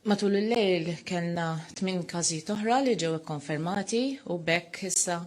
Matul il-lejl kellna 8 każijiet oħra li ġew ikkonfermati u bekk issa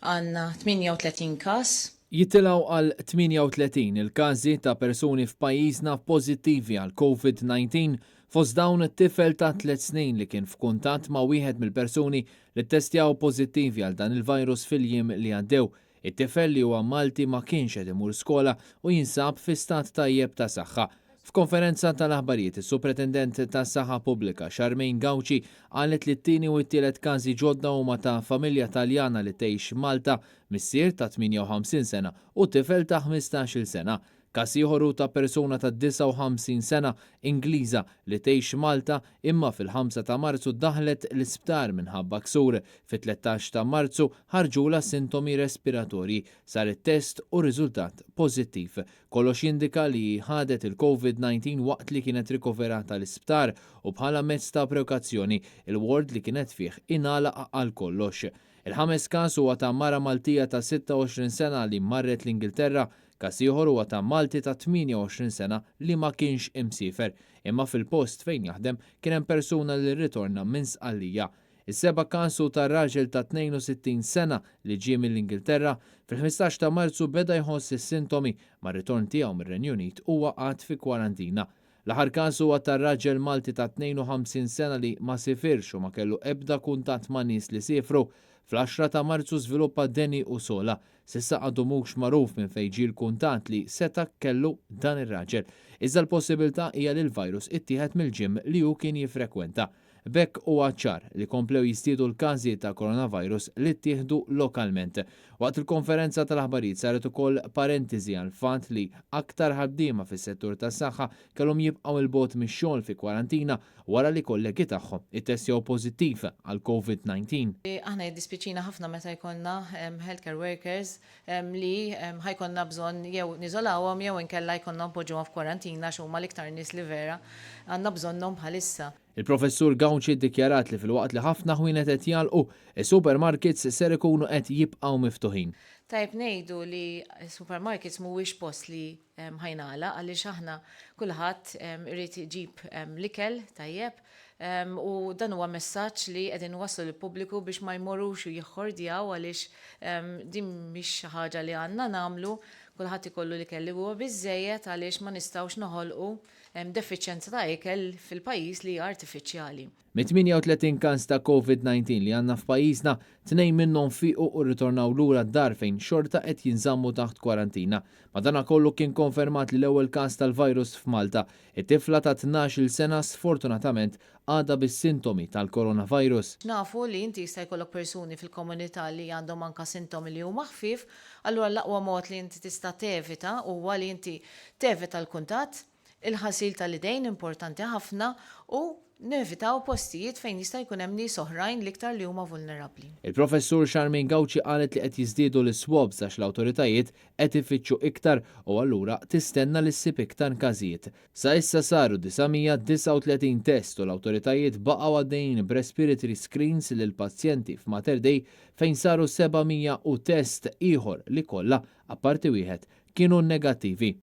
għandna 38 każ. Jittilgħu għal 38 il-każi ta' persuni f'pajjiżna pożittivi għal COVID-19 fost dawn it-tifel ta' 3 snin li kien f'kuntatt ma' wieħed mill-persuni li ttestjaw pożittivi għal dan il-virus fil-jiem li għaddew. It-tifel li huwa Malti ma kienx qed imur skola u jinsab fi stat tajjeb ta' saħħa. F'konferenza tal-aħbarijiet, is-Supretendent tas-Saħħa Pubblika Charmaine Gauci qalet li t-tieni u t-tielet każi ġodda huma ta' familja Taljana li tgħix Malta, missier ta' 58 sena u tifel ta' 15-il sena. Każ ieħor hu ta' persuna ta' 59 sena Ingliża li tgħix Malta imma fil-5 ta' Marzu daħlet l-isptar minħabba ksur. Fit-13 ta' Marzu ħarġula sintomi respiratorji, sar it-test u riżultat pożittiv. Kollox jindika li ħadet il-COVID-19 waqt li kienet rikoverata l-isptar u bħala mezz ta' prekazzjoni il-ward li kienet fih ingħalaq għal kollox. Il-ħames każ huwa ta' mara Maltija ta' 26 sena li marret l-Ingilterra. Każ ieħor huwa ta' Malti ta' 28 sena li ma kienx imsiefer, imma fil-post fejn jaħdem kien hemm persuna li rritorna minn Sqallija. Is-seba' każ hu ta' raġel ta' 62 sena li ġie mill-Ingilterra. Fil-15 ta' Marzu beda jħoss is-sintomi ma' ritorn tiegħu mir-Renju Unit huwa għad fi kwarantina. L-aħħar każ huwa ta' raġel Malti ta' 52 sena li ma sifirx u ma kellu ebda kuntatt ma' nies li siefru. Fl-10 ta' Marzu żviluppa deni u sola. S'issa għadu mhux magħruf minn fejn ġie l-kuntatt li seta' kellu dan ir-raġel. Iżda l-possibilità hija li l-virus ittieħed mill-ġim li hu kien jiffrekwenta. Bekk huwa ċar li komplew jistiedu l-każi ta' coronavirus li ttieħdu lokalment. Waqt il-konferenza tal-aħbarijiet saret ukoll parentesi għal fatt li aktar ħaddiema fis-settur tas-saħħa kellhom jibqgħu il-bogħod mix-xogħol fi kwarantina wara li kollegi tagħhom ittestjaw pożittiv għal COVID-19. Aħna jiddispiċina ħafna meta jkollna healthcare workers li ħajkonna bżonn jew niżolawhom jew inkella jkollna npoġġuhom f'kwarantina x'huma l-iktar nies li vera għandna bżonnhom bħalissa. Il-professur Gauci ddikjarat li fil-waqt li ħafna ħwienet qed jalqu, is-supermarkets ser ikunu qed jibqgħu miftuħin. Tajb ngħidu li supermarkets mhuwiex post li ħajnala għaliex aħna kulħadd irid iġib l-ikel tajjeb u dan huwa messaġġ li qegħdin waslu lill-pubbliku biex ma jmorrux u jieħħordjaw għaliex din mhix xi ħaġa li għandna nagħmlu, kulħadd ikollu l-ikel li huwa biżżejjed għaliex ma nistgħux noħolqu defiċjenza ta' ikel fil-pajjiż li hija artifiċjali. Mit-38 każ ta' COVID-19 li għandna f'pajjiżna, 2 minnhom fiequ u rritornaw lura d-dar fejn xorta qed jinżammu taħt kwarantina. Madankollu kien konfermat li l-ewwel każ tal-virus f'Malta. It-tifla ta' 12-il sena sfortunatament għadha bis-sintomi tal-coronavirus. Nafu li inti jista' jkollok persuni fil-komunità li għandhom anke sintomi li huma ħfief, allura l-aqwa mod li inti tista' tevita huwa li inti tevita l-kuntatt, il-ħasil tal-idejn importanti ħafna u nevitaw postijiet fejn jista' jkun hemm nies oħrajn l-iktar li huma vulnerabbli. Il-professur Charmaine Gauci qalet li qed jiżdiedu l-swabs għax l-awtoritajiet qed ifittxu iktar u allura tistenna li ssib iktar każijiet. Sa issa saru 939 test u l-awtoritajiet baqgħu għaddejjin b'respiratory screens lil pazjenti f'Mater Dei fejn saru 700 u test ieħor li kollha apparti wieħed kienu negattivi.